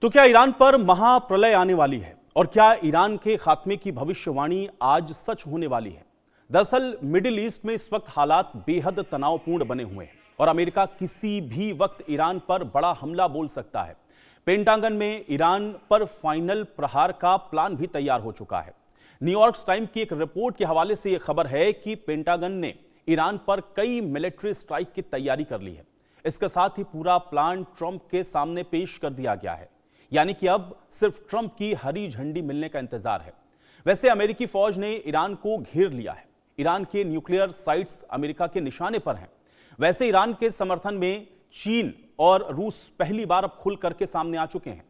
तो क्या ईरान पर महाप्रलय आने वाली है और क्या ईरान के खात्मे की भविष्यवाणी आज सच होने वाली है? दरअसल मिडिल ईस्ट में इस वक्त हालात बेहद तनावपूर्ण बने हुए हैं और अमेरिका किसी भी वक्त ईरान पर बड़ा हमला बोल सकता है। पेंटागन में ईरान पर फाइनल प्रहार का प्लान भी तैयार हो चुका है। न्यूयॉर्क टाइम्स की एक रिपोर्ट के हवाले से यह खबर है कि पेंटागन ने ईरान पर कई मिलिट्री स्ट्राइक की तैयारी कर ली है। इसके साथ ही पूरा प्लान ट्रंप के सामने पेश कर दिया गया है, यानी कि अब सिर्फ ट्रंप की हरी झंडी मिलने का इंतजार है। वैसे अमेरिकी फौज ने ईरान को घेर लिया है। ईरान के न्यूक्लियर साइट्स अमेरिका के निशाने पर हैं। वैसे ईरान के समर्थन में चीन और रूस पहली बार अब खुल करके सामने आ चुके हैं।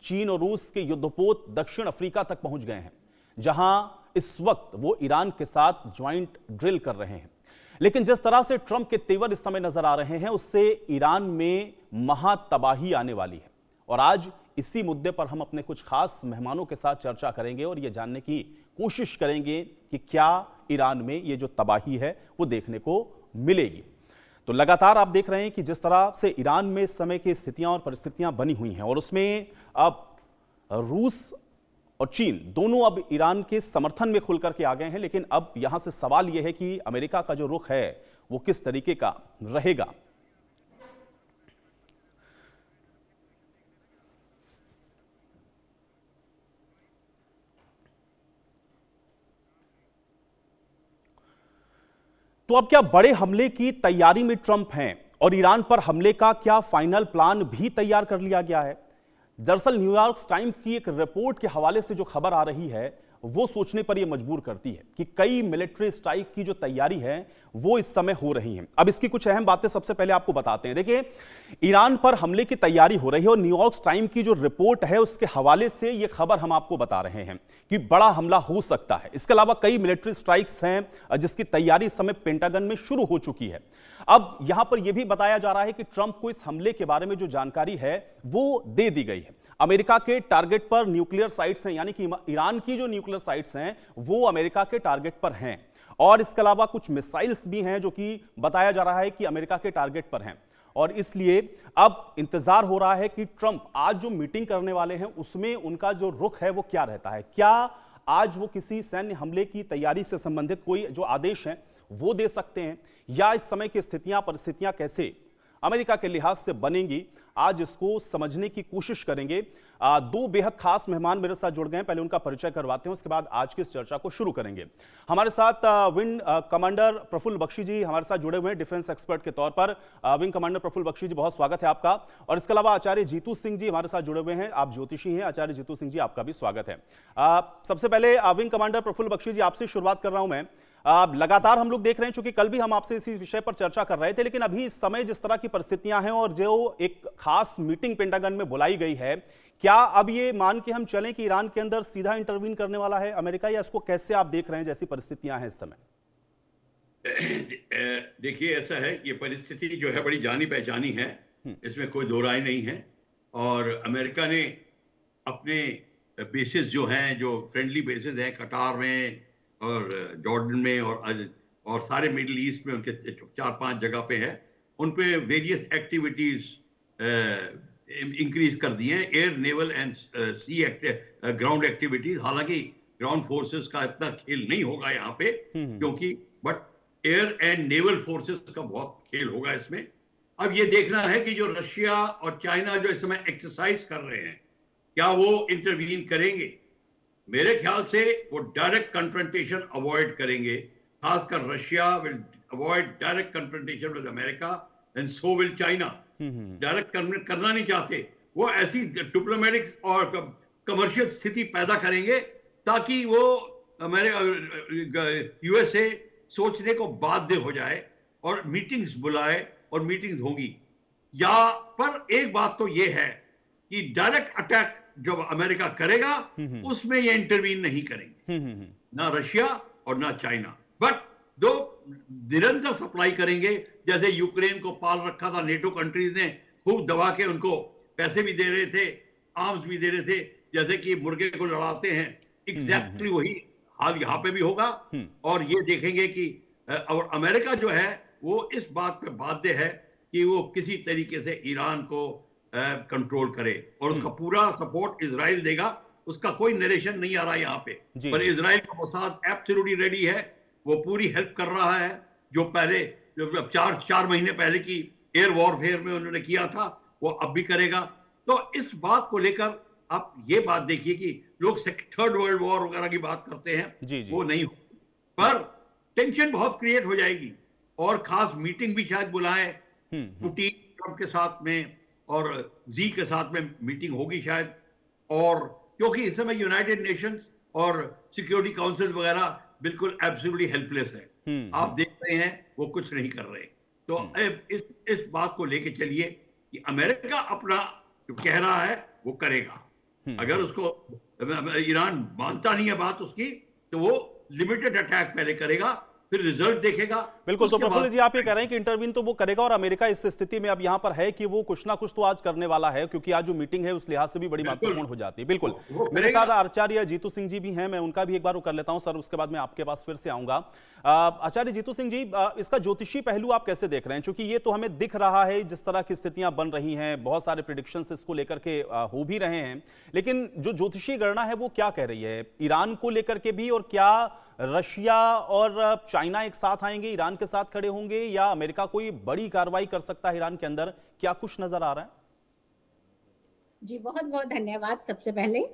चीन और रूस के युद्धपोत दक्षिण अफ्रीका तक पहुंच गए हैं, जहां इस वक्त वो ईरान के साथ ज्वाइंट ड्रिल कर रहे हैं। लेकिन जिस तरह से ट्रंप के तेवर इस समय नजर आ रहे हैं, उससे ईरान में महातबाही आने वाली है। और आज इसी मुद्दे पर हम अपने कुछ खास मेहमानों के साथ चर्चा करेंगे और यह जानने की कोशिश करेंगे कि क्या ईरान में ये जो तबाही है वो देखने को मिलेगी। तो लगातार आप देख रहे हैं कि जिस तरह से ईरान में इस समय की स्थितियां और परिस्थितियां बनी हुई हैं और उसमें अब रूस और चीन दोनों अब ईरान के समर्थन में खुल करके आ गए हैं। लेकिन अब यहां से सवाल यह है कि अमेरिका का जो रुख है वो किस तरीके का रहेगा। तो अब क्या बड़े हमले की तैयारी में ट्रंप हैं और ईरान पर हमले का क्या फाइनल प्लान भी तैयार कर लिया गया है? दरअसल न्यूयॉर्क टाइम्स की एक रिपोर्ट के हवाले से जो खबर आ रही है वो सोचने पर यह मजबूर करती है कि कई मिलिट्री स्ट्राइक की जो तैयारी है वो इस समय हो रही है। अब इसकी कुछ अहम बातें सबसे पहले आपको बताते हैं। देखिए, ईरान पर हमले की तैयारी हो रही है और न्यूयॉर्क टाइम्स की जो रिपोर्ट है उसके हवाले से यह खबर हम आपको बता रहे हैं कि बड़ा हमला हो सकता है। इसके अलावा कई मिलिट्री स्ट्राइक्स हैं जिसकी तैयारी इस समय पेंटागन में शुरू हो चुकी है। अब यहां पर यह भी बताया जा रहा है कि ट्रंप को इस हमले के बारे में जो जानकारी है वो दे दी गई है। अमेरिका के टारगेट पर न्यूक्लियर साइट्स हैं, यानी कि ईरान की जो न्यूक्लियर साइट्स हैं वो अमेरिका के टारगेट पर हैं। और इसके अलावा कुछ मिसाइल्स भी हैं जो कि बताया जा रहा है कि अमेरिका के टारगेट पर हैं। और इसलिए अब इंतजार हो रहा है कि ट्रंप आज जो मीटिंग करने वाले हैं उसमें उनका जो रुख है वो क्या रहता है। क्या आज वो किसी सैन्य हमले की तैयारी से संबंधित कोई जो आदेश हैं वो दे सकते हैं, या इस समय की स्थितियां परिस्थितियां कैसे अमेरिका के लिहाज से बनेंगी, आज इसको समझने की कोशिश करेंगे। दो बेहद खास मेहमान मेरे साथ जुड़ गए हैं। पहले उनका परिचय करवाते हैं, उसके बाद आज की इस चर्चा को शुरू करेंगे। हमारे साथ विंग कमांडर प्रफुल्ल बख्शी जी हमारे साथ जुड़े हुए हैं डिफेंस एक्सपर्ट के तौर पर। विंग कमांडर प्रफुल्ल बख्शी जी, बहुत स्वागत है आपका। और इसके अलावा आचार्य जीतू सिंह जी हमारे साथ जुड़े हुए हैं, आप ज्योतिषी हैं। आचार्य जीतू सिंह जी, आपका भी स्वागत है। सबसे पहले विंग कमांडर प्रफुल्ल बख्शी जी, आपसे शुरुआत कर रहा हूं मैं। लगातार हम लोग देख रहे हैं, चूंकि कल भी हम आपसे इसी विषय पर चर्चा कर रहे थे, लेकिन अभी इस समय जिस तरह की परिस्थितियां हैं और जो एक खास मीटिंग पेंटागन में बुलाई गई है, क्या अब ये मान के हम चलें कि ईरान के अंदर सीधा इंटरवीन करने वाला है अमेरिका, या इसको कैसे आप देख रहे हैं जैसी परिस्थितियां हैं इस समय? देखिए, ऐसा है, ये परिस्थिति जो है बड़ी जानी पहचानी है, इसमें कोई दो राय नहीं है। और अमेरिका ने अपने बेसिस जो हैं, जो फ्रेंडली बेसिस हैं कतार में और जॉर्डन में और सारे मिडिल ईस्ट में उनके 4-5 जगह पे है, उन पे वेरियस एक्टिविटीज इंक्रीज कर दी हैं, air, naval and sea ground activities. हालांकि ग्राउंड फोर्सेस का इतना खेल नहीं होगा यहाँ पे, क्योंकि but air and naval forces का बहुत खेल होगा इसमें। अब ये देखना है कि जो रशिया और चाइना जो इस समय एक्सरसाइज कर रहे हैं, क्या वो इंटरवीन करेंगे। मेरे ख्याल से वो डायरेक्ट कन्फ्रंटेशन अवॉइड करेंगे। खासकर Russia will avoid direct confrontation with America and so will China. Direct करना नहीं चाहते, वो ऐसी डिप्लोमेटिक और कमर्शियल स्थिति पैदा करेंगे ताकि वो यूएसए सोचने को बाध्य हो जाए और मीटिंग्स बुलाए, और मीटिंग्स होगी। या पर एक बात तो ये है कि डायरेक्ट अटैक जो अमेरिका करेगा उसमें ये इंटरवीन नहीं करेंगे, ना रशिया और ना चाइना, बट दो निरंतर सप्लाई करेंगे। जैसे यूक्रेन को पाल रखा था नेटो कंट्रीज ने, खूब दबा के उनको पैसे भी दे रहे थे, आर्म्स भी दे रहे थे, जैसे कि मुर्गे को लड़ाते हैं। एग्जैक्टली वही हाल यहाँ पे भी होगा। और ये देखेंगे कि और अमेरिका जो है वो इस बात पे बाध्य है कि वो किसी तरीके से ईरान को कंट्रोल करे और उसका पूरा सपोर्ट इजराइल देगा। उसका कोई नरेशन नहीं आ रहा है यहाँ पे, पर इजराइल का मोसाद एब्सोल्युटली रेडी है, वो पूरी हेल्प कर रहा है। जो पहले जो चार महीने पहले की एयर वॉरफेयर में उन्होंने किया था वो अब भी करेगा। तो इस बात को लेकर आप ये बात देखिए कि लोग थर्ड वर्ल्ड वॉर वगैरह की बात करते हैं, वो नहीं हो, पर टेंशन बहुत क्रिएट हो जाएगी और खास मीटिंग भी शायद बुलाए पुतिन ट्रंप के साथ में और जी के साथ में मीटिंग होगी शायद। और क्योंकि इस समय यूनाइटेड नेशंस और सिक्योरिटी काउंसिल वगैरह बिल्कुल एब्सोल्युटली हेल्पलेस है। आप देख रहे हैं वो कुछ नहीं कर रहे। तो इस बात को लेके चलिए कि अमेरिका अपना जो कह रहा है वो करेगा। अगर उसको ईरान मानता नहीं है बात उसकी, तो वो लिमिटेड अटैक पहले करेगा, फिर रिजल्ट देखेगा। बिल्कुल। तो प्रफुल्ल जी, आप ये कह रहे हैं कि इंटरवीन तो वो करेगा और अमेरिका इस स्थिति में अब यहां पर है कि वो कुछ ना कुछ तो आज करने वाला है, क्योंकि आज जो मीटिंग है उस लिहाज से भी बड़ी महत्वपूर्ण हो जाती है। बिल्कुल। मेरे साथ आचार्य जीतू सिंह जी भी हैं, मैं उनका भी एक बार कर लेता हूं सर, उसके बाद मैं आपके पास फिर से आऊंगा। आचार्य जीतू सिंह जी, इसका ज्योतिषी पहलू आप कैसे देख रहे हैं? क्योंकि ये तो हमें दिख रहा है जिस तरह की स्थितियां बन रही हैं, बहुत सारे प्रिडिक्शंस इसको लेकर के हो भी रहे हैं, लेकिन जो ज्योतिषीय गणना है वो क्या कह रही है ईरान को लेकर के भी? और क्या रशिया और चाइना एक साथ आएंगे, ईरान के साथ खड़े होंगे, या अमेरिका कोई बड़ी कार्रवाई कर सकता है ईरान के अंदर? क्या कुछ नजर आ रहा है? जी बहुत बहुत धन्यवाद। सबसे पहले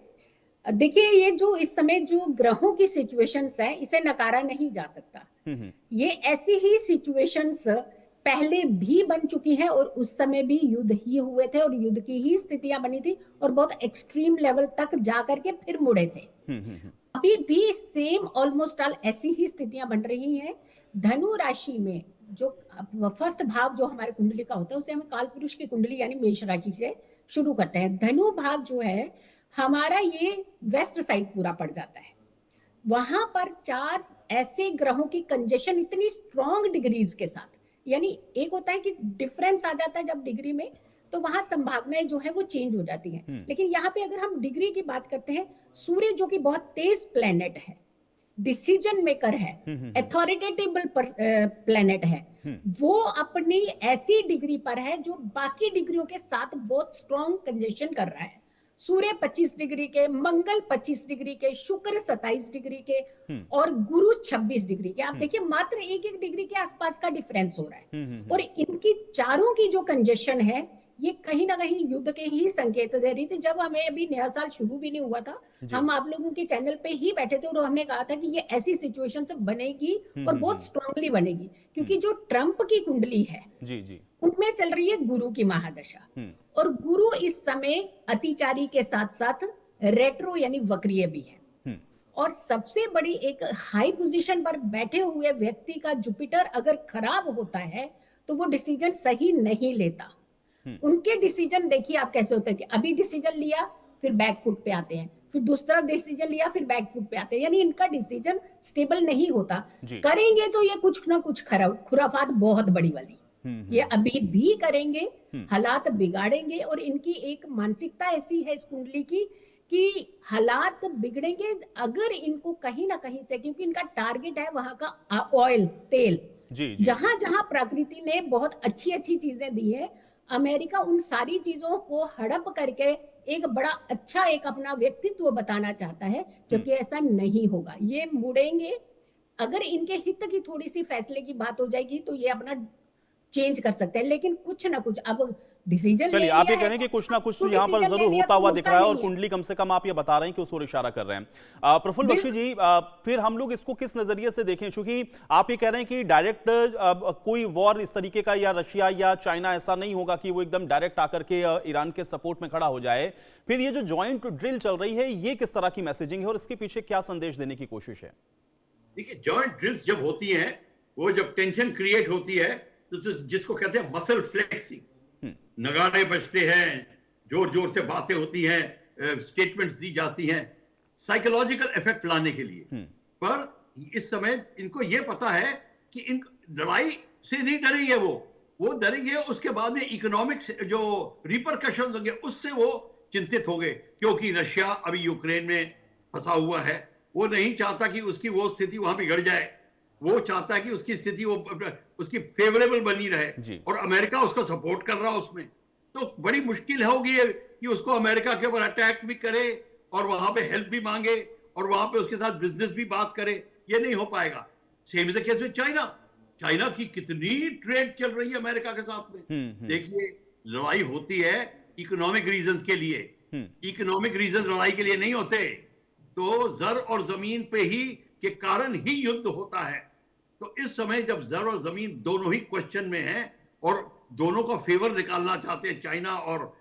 देखिए, ये जो इस समय जो ग्रहों की सिचुएशंस है, इसे नकारा नहीं जा सकता। ये ऐसी ही सिचुएशंस पहले भी बन चुकी हैं और उस समय भी युद्ध ही हुए थे और युद्ध की ही स्थितियां बनी थी और बहुत एक्सट्रीम लेवल तक जाकर के फिर मुड़े थे। अभी भी सेम ऑलमोस्ट ऑल ऐसी ही स्थितियां बन रही हैं। धनु राशि में जो फर्स्ट भाव जो हमारे कुंडली का होता है उसे हम काल पुरुष की कुंडली यानी मेष राशि से शुरू करते हैं। धनु भाव जो है हमारा ये वेस्ट साइड पूरा पड़ जाता है। वहां पर 4 ऐसे ग्रहों की कंजेशन इतनी स्ट्रॉन्ग डिग्रीज के साथ, यानी एक होता है कि डिफरेंस आ जाता है जब डिग्री में, तो वहां संभावनाएं जो है वो चेंज हो जाती हैं। लेकिन यहाँ पे अगर हम डिग्री की बात करते हैं, सूर्य जो कि बहुत तेज प्लेनेट है, डिसीजन मेकर है, अथॉरिटेटिव प्लेनेट है, वो अपनी ऐसी डिग्री पर है जो बाकी डिग्रियों के साथ बहुत स्ट्रॉन्ग कंजेशन कर रहा है। सूर्य 25 डिग्री के, मंगल 25 डिग्री के, शुक्र 27 डिग्री के और गुरु 26 डिग्री के। आप देखिए मात्र एक डिग्री के आसपास का डिफरेंस हो रहा है। और इनकी चारों की जो कंजेशन है ये कहीं ना कहीं युद्ध के ही संकेत दे रही थी। जब हमें अभी नया साल शुरू भी नहीं हुआ था, हम आप लोगों के चैनल पे ही बैठे थे और हमने कहा था कि ये ऐसी सिचुएशन से बनेगी और बहुत स्ट्रांगली बनेगी, क्योंकि जो ट्रंप की कुंडली है उनमें चल रही है गुरु की महादशा, और गुरु इस समय अतिचारी के साथ साथ रेट्रो यानी वक्रीय भी है। और सबसे बड़ी एक हाई पोजीशन पर बैठे हुए व्यक्ति का जुपिटर अगर खराब होता है तो वो डिसीजन सही नहीं लेता। उनके डिसीजन देखिए आप कैसे होते हैं कि अभी डिसीजन लिया फिर बैक फुट पे आते हैं, फिर दूसरा डिसीजन लिया फिर बैक फुट पे आते हैं, यानी इनका डिसीजन स्टेबल नहीं होता। करेंगे तो ये कुछ ना कुछ खुराफात बहुत बड़ी वाली ये अभी भी करेंगे, हालात बिगाड़ेंगे। और इनकी एक मानसिकता ऐसी है इस कुंडली की कि हालात बिगड़ेंगे अगर इनको कहीं ना कहीं से, क्योंकि इनका टारगेट है वहां का ऑयल तेल, जहां जहां प्रकृति ने बहुत अच्छी अच्छी चीजें दी है, अमेरिका उन सारी चीजों को हड़प करके एक बड़ा अच्छा एक अपना व्यक्तित्व बताना चाहता है, क्योंकि ऐसा नहीं होगा। ये मुड़ेंगे, अगर इनके हित की थोड़ी सी फैसले की बात हो जाएगी तो ये अपना चेंज कर सकते हैं, लेकिन कुछ ना कुछ अब डिसीजन चलिए आप ये कह रहे हैं कि कुछ ना कुछ तो यहाँ पर जरूर होता हुआ दिख रहा है, और कुंडली कम से कम आप ये बता रहे हैं कि उस ओर इशारा कर रहे हैं। प्रफुल्ल बख्शी जी, फिर हम लोग इसको किस नजरिए से देखें? क्योंकि आप ये कह रहे हैं कि डायरेक्ट कोई वॉर इस तरीके का या रशिया या चाइना ऐसा नहीं होगा कि वो एकदम डायरेक्ट आकर के ईरान के सपोर्ट में खड़ा हो जाए। फिर ये जो ज्वाइंट ड्रिल चल रही है ये किस तरह की मैसेजिंग है और इसके पीछे क्या संदेश देने की कोशिश है? देखिए, ज्वाइंट ड्रिल्स जब होती हैं, वो जब टेंशन क्रिएट होती है तो जिसको कहते हैं मसल फ्लेक्सिंग, नगाड़े बजते हैं, जोर जोर से बातें होती हैं, स्टेटमेंट्स दी जाती हैं साइकोलॉजिकल इफेक्ट लाने के लिए। पर इस समय इनको ये पता है कि इन लड़ाई से नहीं डरेंगे, वो डरेंगे उसके बाद में इकोनॉमिक जो रिपरकशंस होंगे उससे वो चिंतित होंगे, क्योंकि रशिया अभी यूक्रेन में फंसा हुआ है। वो नहीं चाहता कि उसकी वो स्थिति वहां बिगड़ जाए, वो चाहता है कि उसकी स्थिति वो उसकी फेवरेबल बनी रहे, और अमेरिका उसको सपोर्ट कर रहा है उसमें। तो बड़ी मुश्किल होगी कि उसको अमेरिका के ऊपर अटैक भी करे और वहां पे हेल्प भी मांगे और वहां पे उसके साथ बिजनेस भी बात करे, ये नहीं हो पाएगा। सेम इज द केस में चाइना। चाइना की कितनी ट्रेड चल रही है अमेरिका के साथ में। देखिए, लड़ाई होती है इकोनॉमिक रीजंस के लिए, इकोनॉमिक रीजंस लड़ाई के लिए नहीं होते। तो जर और जमीन पे ही के कारण ही युद्ध होता है। तो इस समय जब जर और जमीन दोनों ही क्वेश्चन में है और दोनों का फेवर निकालना चाहते हैं चाइना और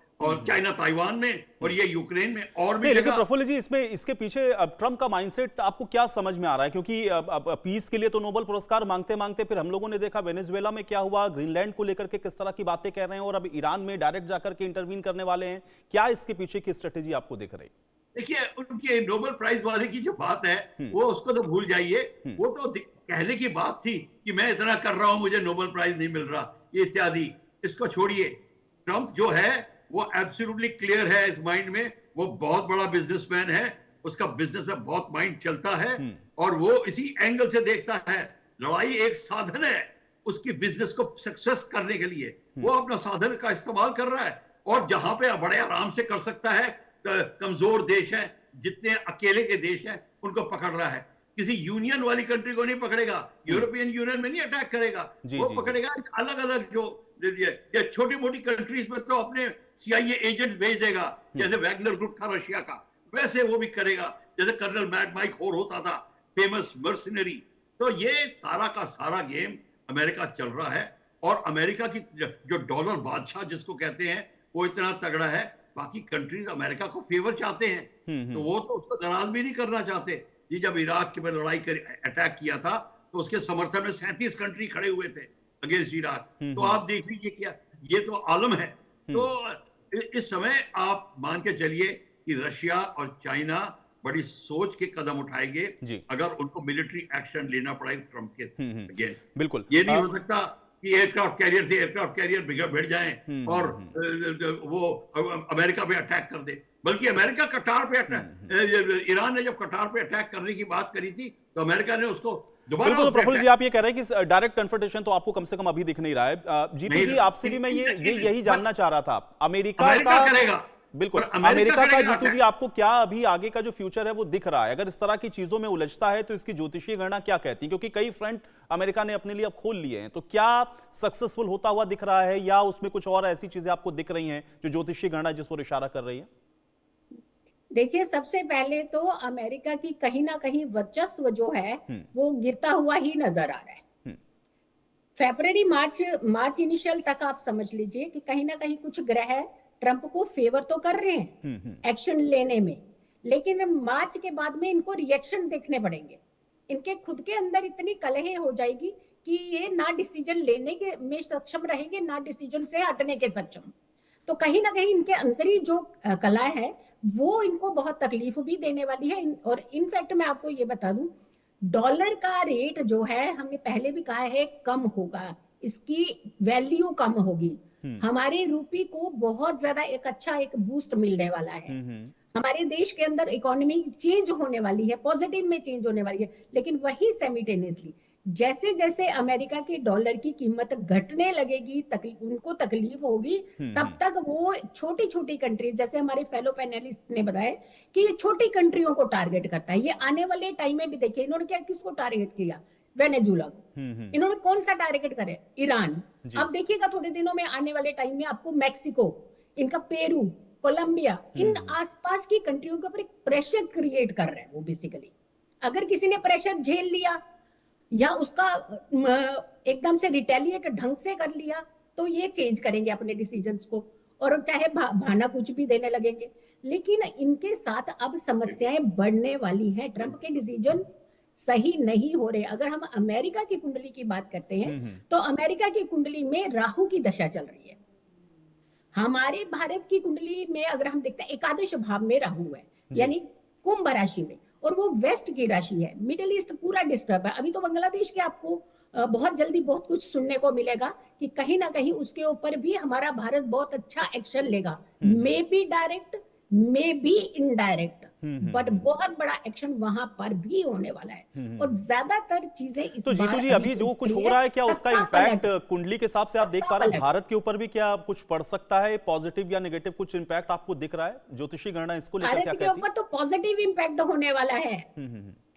चाइना ताइवान में और ये यूक्रेन में और भी। लेकिन प्रफुल्ल जी, इसमें इसके पीछे अब ट्रंप का माइंडसेट आपको क्या समझ में आ रहा है? क्योंकि अब पीस के लिए तो नोबेल पुरस्कार मांगते मांगते फिर हम लोगों ने देखा वेनेजुएला में क्या हुआ, ग्रीनलैंड को लेकर के किस तरह की बातें कह रहे हैं और अब ईरान में डायरेक्ट जाकर के इंटरवीन करने वाले हैं। क्या इसके पीछे की स्ट्रेटेजी आपको दिख रही? देखिए, उनके नोबेल प्राइज वाले की जो बात है वो उसको तो भूल जाइए। वो तो कहने की बात थी कि मैं इतना कर रहा हूं, मुझे नोबेल प्राइज नहीं मिल रहा, ये इत्यादि। इसको छोड़िए। ट्रंप जो है वो एब्सोल्युटली क्लियर है इस माइंड में। वो बहुत बड़ा बिजनेसमैन है, उसका बिजनेस में बहुत माइंड चलता है और वो इसी एंगल से देखता है। लड़ाई एक साधन है उसकी बिजनेस को सक्सेस करने के लिए। वो अपना साधन का इस्तेमाल कर रहा है और जहां पे बड़े आराम से कर सकता है, कमजोर देश है, जितने अकेले के देश हैं उनको पकड़ रहा है। किसी यूनियन वाली कंट्री को नहीं पकड़ेगा, यूरोपियन यूनियन में नहीं अटैक करेगा। वो पकड़ेगा अलग अलग जो छोटी मोटी कंट्रीज में तो अपने CIA एजेंट्स भेज देगा, जैसे वैगनर ग्रुप था रशिया का, वैसे वो भी करेगा। जैसे कर्नल मैट माइक होर होता था, फेमस मर्सिनरी। तो ये सारा का सारा गेम अमेरिका चल रहा है और अमेरिका की जो डॉलर बादशाह जिसको कहते हैं वो इतना तगड़ा है। बाकी कंट्रीज अमेरिका को फेवर चाहते हैं, तो वो तो उसको नाराज भी नहीं करना चाहते। ये जब इराक के पर लड़ाई कर अटैक किया था तो उसके समर्थन में 37 कंट्री खड़े हुए थे अगेंस्ट इराक। तो आप देख लीजिए क्या, ये तो आलम है। तो इस समय आप मान के चलिए कि रशिया और चाइना बड़ी सोच के कदम उठाएंगे अगर उनको मिलिट्री एक्शन लेना पड़ेगा ट्रंप के अगेंस्ट। बिल्कुल, ये नहीं हो सकता कि एयरक्राफ्ट कैरियर से एयरक्राफ्ट कैरियर भिड़ जाएं और वो अमेरिका पे अटैक कर दे। बल्कि अमेरिका कटार पे अटैक, ईरान ने जब कटार पे अटैक करने की बात करी थी तो अमेरिका ने उसको दोबारा। बिल्कुल, प्रफुल्ल जी, आप ये कह रहे हैं कि डायरेक्ट कन्फ्रंटेशन तो आपको कम से कम अभी दिख नहीं रहा है। जीतू जी, आपसे भी मैं यही जानना चाह रहा था। अमेरिका का करेगा, बिल्कुल, अमेरिका का जीतू जी आपको क्या अभी आगे का जो फ्यूचर है वो दिख रहा है? अगर इस तरह की चीजों में उलझता है तो इसकी ज्योतिषीय गणना क्या कहती है? क्योंकि कई फ्रंट अमेरिका ने अपने लिए अब खोल लिए हैं, तो क्या सक्सेसफुल होता हुआ दिख रहा है या उसमें कुछ और ऐसी चीजें आपको दिख रही हैं जो ज्योतिषीय गणना जिस ओर इशारा कर रही है? देखिए, सबसे पहले तो अमेरिका की कहीं ना कहीं वर्चस्व जो है वो गिरता हुआ ही नजर आ रहा है। फरवरी मार्च इनिशियल तक आप समझ लीजिए कि कहीं ना कहीं कुछ ग्रह ट्रंप को फेवर तो कर रहे हैं एक्शन लेने में, लेकिन मार्च के बाद में इनको रिएक्शन देखने पड़ेंगे। इनके खुद के अंदर इतनी कलह हो जाएगी कि ये ना डिसीजन लेने के में सक्षम रहेंगे, ना डिसीजन से हटने के सक्षम। तो कहीं ना कहीं इनके अंदर जो कला है वो इनको बहुत तकलीफ भी देने वाली है। और इनफैक्ट मैं आपको ये बता दूं, डॉलर का रेट जो है हमने पहले भी कहा है कम होगा, इसकी वैल्यू कम होगी। हमारे रूपी को बहुत ज्यादा एक बूस्ट मिलने वाला है। हमारे देश के अंदर इकोनॉमी चेंज होने वाली है, पॉजिटिव में चेंज होने वाली है। लेकिन वही साइमल्टेनियसली जैसे जैसे अमेरिका के डॉलर की कीमत घटने लगेगी, उनको तकलीफ होगी, तब तक वो छोटी छोटी कंट्री, जैसे हमारे फेलो पैनलिस्ट ने बताया कि ये छोटी कंट्रियों को टारगेट करता है। ये आने वाले टाइम में भी देखिए इन्होंने क्या किसको टारगेट किया, वेनेजुएला को। इन्होंने कौन सा टारगेट करे, ईरान। अब देखिएगा थोड़े दिनों में आने वाले टाइम में आपको मैक्सिको, इनका पेरू, कोलंबिया, इन आसपास की कंट्रियों के ऊपर एक प्रेशर क्रिएट कर रहे हैं वो बेसिकली। अगर किसी ने प्रेशर झेल लिया या उसका एकदम से रिटेलिएट ढंग से कर लिया तो ये चेंज करेंगे अपने डिसीजंस को और चाहे भाना कुछ भी देने लगेंगे। लेकिन इनके साथ अब समस्याएं बढ़ने वाली हैं। ट्रंप के डिसीजंस सही नहीं हो रहे। अगर हम अमेरिका की कुंडली की बात करते हैं तो अमेरिका की कुंडली में राहु की दशा चल रही है। हमारे भारत की कुंडली में अगर हम देखते हैं एकादश भाव में राहु है, यानी कुंभ राशि में, और वो वेस्ट की राशि है। मिडिल ईस्ट पूरा डिस्टर्ब है। अभी तो बांग्लादेश के आपको बहुत जल्दी बहुत कुछ सुनने को मिलेगा कि कहीं ना कहीं उसके ऊपर भी हमारा भारत बहुत अच्छा एक्शन लेगा, may be direct may be indirect. But बहुत बड़ा एक्शन वहां पर भी होने वाला है और ज्यादातर चीजें इस तो बार जीतू जी, अभी जो कुछ दिख रही हो रहा है, क्या उसका सत्ता इम्पैक्ट पलट। कुंडली के हिसाब से आप देख पा रहे हैं? भारत के ऊपर भी क्या कुछ पड़ सकता है, पॉजिटिव या नेगेटिव कुछ इम्पैक्ट आपको दिख रहा है? ज्योतिषी गणना इसको लेकर क्या भारत के कहती ऊपर तो पॉजिटिव इम्पैक्ट होने वाला है।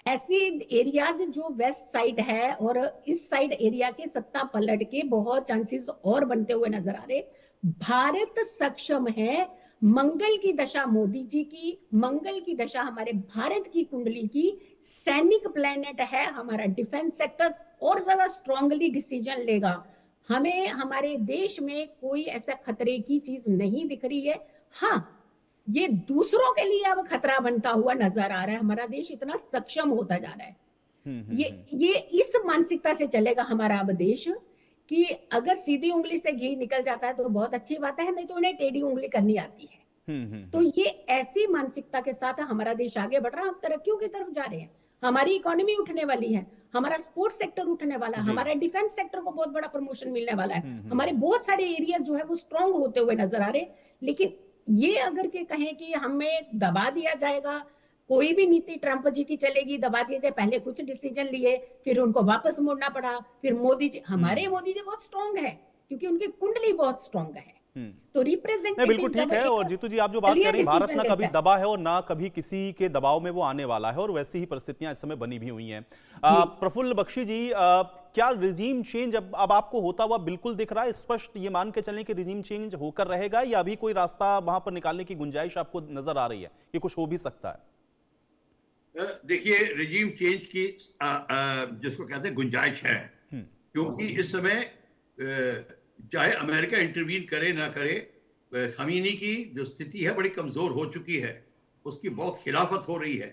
ऐसी एरियाज जो वेस्ट साइड है और इस साइड एरिया के सत्ता पलट के बहुत चांसेस और बनते हुए नजर आ रहे। भारत सक्षम है, मंगल की दशा मोदी जी की, मंगल की दशा हमारे भारत की कुंडली की, सैनिक प्लेनेट है, हमारा डिफेंस सेक्टर और ज्यादा स्ट्रांगली डिसीजन लेगा। हमें हमारे देश में कोई ऐसा खतरे की चीज नहीं दिख रही है। हाँ, ये दूसरों के लिए अब खतरा बनता हुआ नजर आ रहा है। हमारा देश इतना सक्षम होता जा रहा है। ये इस मानसिकता से चलेगा हमारा अब देश कि अगर सीधी उंगली से घी निकल जाता है तो बहुत अच्छी बात है, नहीं तो उन्हें टेढ़ी उंगली करनी आती है। तो ये ऐसी मानसिकता के साथ हमारा देश आगे बढ़ रहा है। हम तरक्कियों की तरफ जा रहे हैं, हमारी इकोनॉमी उठने वाली है, हमारा स्पोर्ट्स सेक्टर उठने वाला है, हमारा डिफेंस सेक्टर को बहुत बड़ा प्रमोशन मिलने वाला है, हमारे बहुत सारे एरिया जो है वो स्ट्रांग होते हुए नजर आ रहे हैं। लेकिन ये अगर के कहें कि हमें दबा दिया जाएगा, कोई भी नीति ट्रंप जी की चलेगी, दबा दिया जाए, पहले कुछ डिसीजन लिए फिर उनको वापस मुड़ना पड़ा, फिर मोदी जी, हमारे मोदी जी बहुत स्ट्रांग है क्योंकि उनकी कुंडली बहुत स्ट्रांग है। तो रिप्रेजेंटेटिव बिल्कुल ठीक है। और जीतू जी, आप जो बात कर रही हैं, भारत ना कभी दबा है और ना कभी किसी के दबाव में वो आने वाला है, और वैसी ही परिस्थितियां इस समय बनी भी हुई हैं। प्रफुल्ल बख्शी जी, क्या रिजीम चेंज अब आपको होता हुआ बिल्कुल दिख रहा है? स्पष्ट ये मान के चलें कि रिजीम चेंज होकर रहेगा, या अभी कोई रास्ता वहां पर निकालने की गुंजाइश आपको नजर आ रही है कि कुछ हो भी सकता है? देखिए, रिजीम चेंज की जिसको कहते हैं गुंजाइश है, क्योंकि इस समय चाहे अमेरिका इंटरवीन करे ना करे, खमीनी की जो स्थिति है बड़ी कमजोर हो चुकी है, उसकी बहुत खिलाफत हो रही है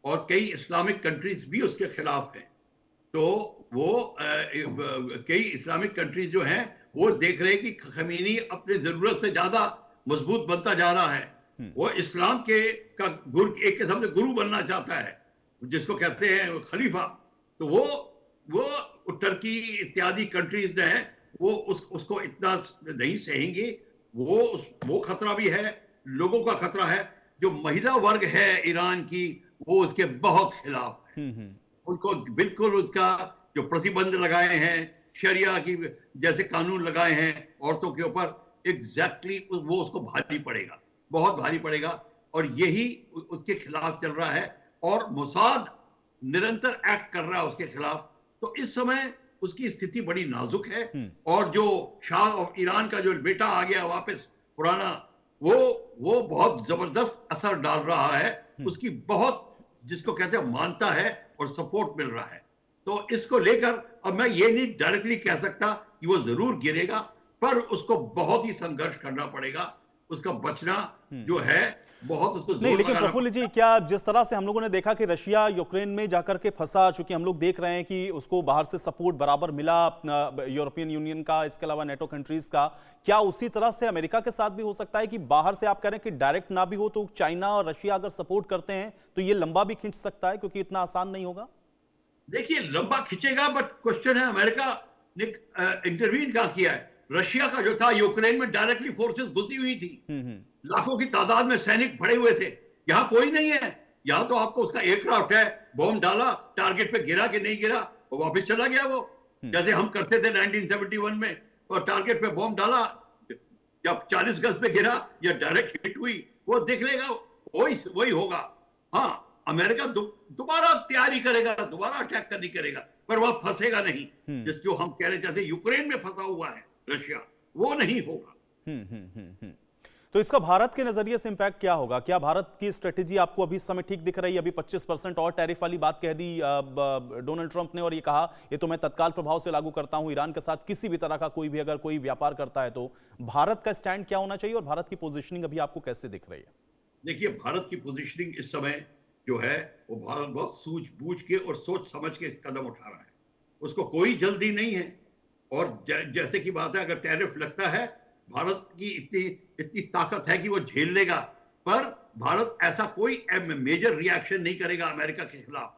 और कई इस्लामिक कंट्रीज भी उसके खिलाफ हैं। तो वो कई इस्लामिक कंट्रीज जो हैं वो देख रहे हैं कि खमीनी अपनी जरूरत से ज्यादा मजबूत बनता जा रहा है। वो इस्लाम के का गुरु, एक किस्म से गुरु बनना चाहता है, जिसको कहते हैं खलीफा। तो वो टर्की इत्यादि कंट्रीज ने वो उसको इतना नहीं सहेंगे। वो खतरा भी है, लोगों का खतरा है। जो महिला वर्ग है ईरान की, वो उसके बहुत खिलाफ है। उनको बिल्कुल उसका जो प्रतिबंध लगाए हैं, शरिया की जैसे कानून लगाए हैं औरतों के ऊपर, एग्जैक्टली वो उसको भारी पड़ेगा, बहुत भारी पड़ेगा। और यही उसके खिलाफ चल रहा है और मोसाद निरंतर एक्ट कर रहा है उसके खिलाफ। तो इस समय उसकी स्थिति बड़ी नाजुक है। और जो शाह ऑफ ईरान का जो बेटा आ गया वापस पुराना, वो बहुत जबरदस्त असर डाल रहा है। उसकी बहुत, जिसको कहते हैं, मानता है और सपोर्ट मिल रहा है। तो इसको लेकर अब मैं ये नहीं डायरेक्टली कह सकता कि वो जरूर गिरेगा, पर उसको बहुत ही संघर्ष करना पड़ेगा। उसका बचना जो है बहुत उसको नहीं। लेकिन प्रफुल्ल जी, क्या जिस तरह से हम लोगों ने देखा कि रशिया यूक्रेन में जाकर के फंसा, चूंकि हम लोग देख रहे हैं कि उसको बाहर से सपोर्ट बराबर मिला यूरोपियन यूनियन का, इसके अलावा नेटो कंट्रीज का, क्या उसी तरह से अमेरिका के साथ भी हो सकता है कि बाहर से आप कह रहे हैं कि डायरेक्ट ना भी हो तो चाइना और रशिया अगर सपोर्ट करते हैं तो ये लंबा भी खींच सकता है, क्योंकि इतना आसान नहीं होगा? देखिए, लंबा खींचेगा, बट क्वेश्चन है अमेरिका ने इंटरवीन क्या किया है। रशिया का जो था यूक्रेन में डायरेक्टली फोर्सेस घुसी हुई थी, लाखों की तादाद में सैनिक भरे हुए थे। यहां कोई नहीं है। यहां तो आपको उसका एयरक्राफ्ट है, बॉम्ब डाला, टारगेट पे गिरा कि नहीं गिरा, वो वापस चला गया। वो जैसे हम करते थे 1971 में, और टारगेट पे बॉम्ब डाला, जब 40 गज पे गिरा या डायरेक्ट हिट हुई, वो देख लेगा, वही होगा। हाँ, अमेरिका दोबारा तैयारी करेगा, दोबारा अटैक करने करेगा, पर वह फंसेगा नहीं। जिस जो हम कह रहे, जैसे यूक्रेन में फंसा हुआ है रशिया, वो नहीं होगा। तो इसका भारत के नजरिए से इंपैक्ट क्या होगा? क्या भारत की स्ट्रेटेजी आपको अभी इस समय ठीक दिख रही है? अभी 25% और टैरिफ वाली बात कह दी डोनाल्ड ट्रंप ने, और ये कहा ये तो मैं तत्काल प्रभाव से लागू करता हूं ईरान के साथ किसी भी तरह का कोई भी अगर कोई व्यापार करता है तो। भारत का स्टैंड क्या होना चाहिए और भारत की पोजिशनिंग अभी आपको कैसे दिख रही है? देखिए, भारत की पोजिशनिंग इस समय जो है, वो भारत बहुत सूझबूझ के और सोच समझ के कदम उठा रहा है। उसको कोई जल्दी नहीं है। और जैसे की बात है, अगर टैरिफ लगता है, भारत की इतनी ताकत है कि वो झेल लेगा। पर भारत ऐसा कोई मेजर रिएक्शन नहीं करेगा अमेरिका के खिलाफ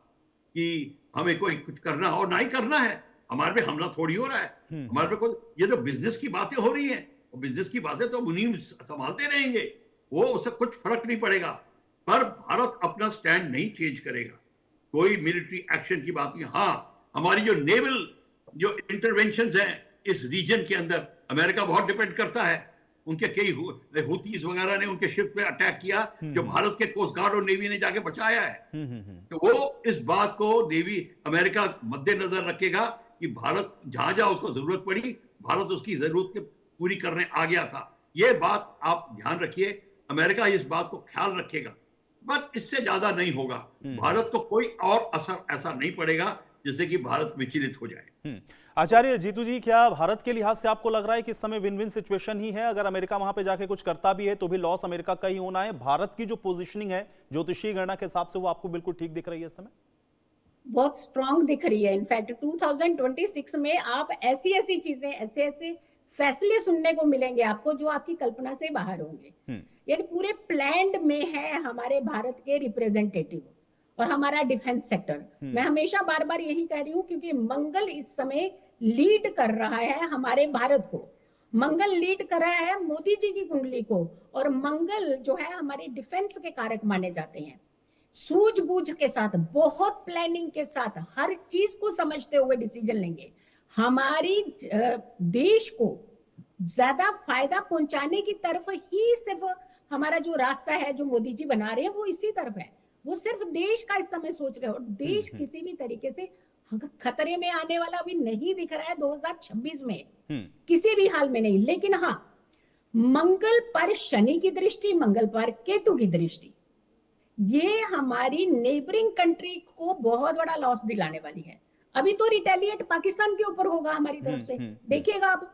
कि हमें कोई कुछ करना और ना ही करना है। हमारे पे हमला थोड़ी हो रहा है। हमारे पे कोई, ये जो बिजनेस की बातें हो रही हैं, बिजनेस की बातें तो मुनीम संभालते रहेंगे, वो उससे कुछ फर्क नहीं पड़ेगा। पर भारत अपना स्टैंड नहीं चेंज करेगा, कोई मिलिट्री एक्शन की बात नहीं। हाँ, हमारी जो नेवल जो इंटरवेंशंस हैं इस रीजन के अंदर, अमेरिका बहुत डिपेंड करता है। उनके कई हुतीस वगैरह ने उनके शिप पे अटैक किया, जो भारत के कोस्ट गार्ड और नेवी ने जाके बचाया है। तो वो इस बात को नेवी अमेरिका मद्देनजर रखेगा कि भारत जहां जहां उसको जरूरत पड़ी, भारत उसकी जरूरत पूरी करने आ गया था। ये बात आप ध्यान रखिए, अमेरिका इस बात को ख्याल रखेगा, बट इससे ज्यादा नहीं होगा। भारत को कोई और असर ऐसा नहीं पड़ेगा जिससे कि भारत विचलित हो जाए। आचार्य जीतू जी, क्या भारत के लिहाज से आपको लग रहा है कि इस समय विन विन सिचुएशन ही है? अगर अमेरिका वहां पे जाके कुछ करता भी है तो भी लॉस अमेरिका का ही होना है। भारत की जो पोजीशनिंग है ज्योतिषीय गणना के हिसाब से, वो आपको बिल्कुल ठीक दिख रही है इस समय? बहुत स्ट्रांग दिख रही है। इनफैक्ट 2026 में आप ऐसी ऐसी चीजें, ऐसे ऐसे फैसले सुनने को मिलेंगे आपको जो आपकी कल्पना से बाहर होंगे। यानी पूरे प्लान्ड में है हमारे भारत के रिप्रेजेंटेटिव और हमारा डिफेंस सेक्टर। मैं हमेशा बार बार यही कह रही हूँ, क्योंकि मंगल इस समय लीड कर रहा है हमारे भारत को, मंगल लीड कर रहा है मोदी जी की कुंडली को, और मंगल जो है हमारे डिफेंस के कारक माने जाते हैं। सूझबूझ के साथ, बहुत प्लानिंग के साथ, हर चीज को समझते हुए डिसीजन लेंगे। हमारी देश को ज्यादा फायदा पहुंचाने की तरफ ही सिर्फ हमारा जो रास्ता है जो मोदी जी बना रहे हैं वो इसी तरफ है। वो सिर्फ देश का इस समय सोच रहे हो। देश किसी भी तरीके से खतरे में आने वाला अभी नहीं दिख रहा है 2026 में, किसी भी हाल में नहीं। लेकिन हाँ, मंगल पर शनि की दृष्टि, मंगल पर केतु की दृष्टि, ये हमारी नेबरिंग कंट्री को बहुत बड़ा लॉस दिलाने वाली है। अभी तो रिटेलिएट पाकिस्तान के ऊपर होगा हमारी तरफ से, देखिएगा आप।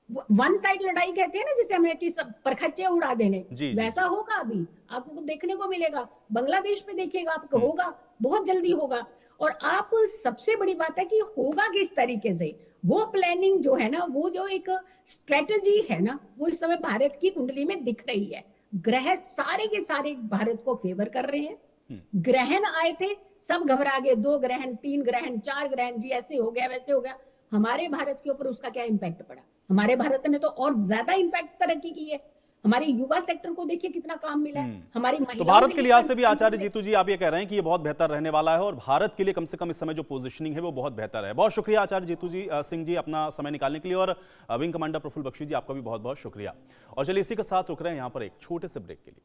वन साइड लड़ाई कहते हैं ना, जिसे हमें कि सब परखच्चे उड़ा देने, वैसा होगा अभी आपको देखने को मिलेगा। बांग्लादेश पे देखिएगा आपको, होगा, बहुत जल्दी होगा। और आप, सबसे बड़ी बात है कि होगा किस तरीके से, वो प्लानिंग जो है ना, वो जो एक स्ट्रेटजी है ना, वो इस समय भारत की कुंडली में दिख रही है। ग्रह सारे के सारे भारत को फेवर कर रहे हैं। ग्रहण आए थे, सब घबरा गए, 2 ग्रहण, 3 ग्रहण, 4 ग्रहण, जी ऐसे हो गया वैसे हो गया। हमारे भारत के ऊपर उसका क्या इंपैक्ट पड़ा? हमारे भारत ने तो और ज्यादा इनफैक्ट तरक्की की है। हमारे युवा सेक्टर को देखिए कितना काम मिला है, हमारी महिलाओं। तो भारत के लिहाज से भी आचार्य जीतू जी आप ये कह रहे हैं कि ये बहुत बेहतर रहने वाला है, और भारत के लिए कम से कम इस समय जो पोजीशनिंग है वो बहुत बेहतर है। बहुत शुक्रिया आचार्य जीतू जी सिंह जी अपना समय निकालने के लिए, और विंग कमांडर प्रफुल्ल बख्शी जी आपका भी बहुत बहुत शुक्रिया। और चलिए इसी के साथ रुक रहे हैं यहाँ पर एक छोटे से ब्रेक के लिए।